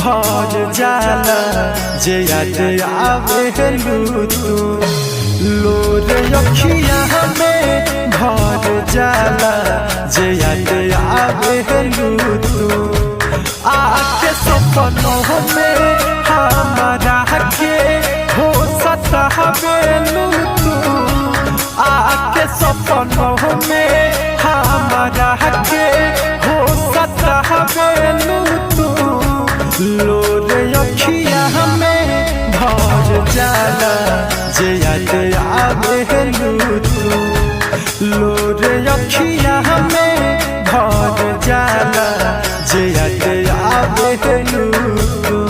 भर जाला जे याद आवेलू तू लोर अखिया में भर जाला जे याद आवेलू तू आके सपनों में हमारा के हो सतावेलू तू आके सपनों में हमारा के हो सतावेलू तू लोर अखिया में भर जाला जे याद आवेलू तू लोर अखिया में भर जाला जे याद आवेलू तू।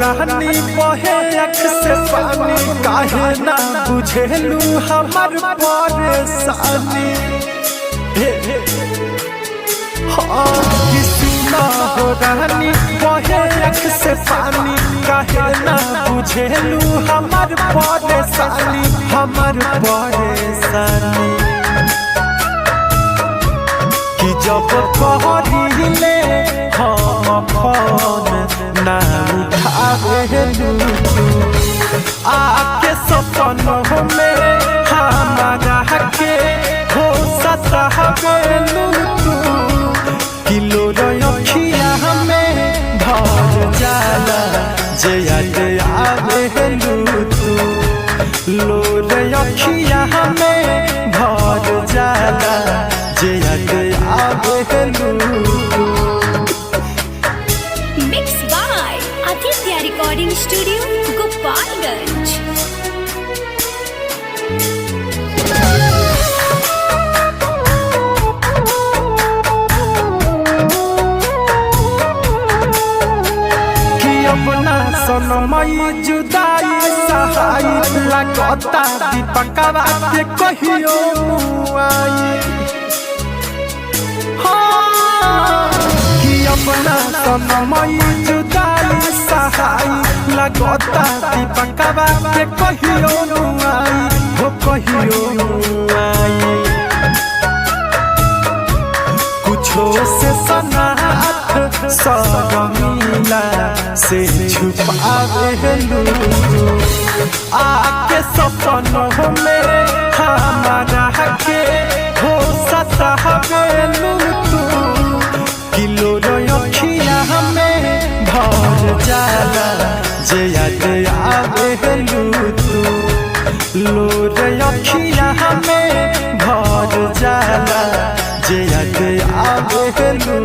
रानी बहे अख से पानी काहे ना बुझेलू हमर परेशानी किसना हो रानी बहे अख से पानी काहे ना बुझेलू हमर परेशानी कि जब कहरीले हम फोन ना उठावेलू तू आके सपनों में हमारा के हो सतावेलू तू कि लोर अखिया में भर जाला जे याद आवेलू तू लोर अखिया में भर जाला जे याद आवेलू तू। Recording studio Gopalganj. कि अपना सनमई जुदाई सहाई लगता दीपकवा के कहियो मुआई कि अपना सनमई जुदाई सहाई लगता दीपकवा के कहियो नुआई हो कहियो नुआई कुछो से सनाथ सरमिला से छुपावेलू आके सपनों में हमारा के हो सतावेलू तू कि लोर अखिया में भर जाला जे याद आवेलू तू लोर अखिया में भर जाला जे याद आवेलू।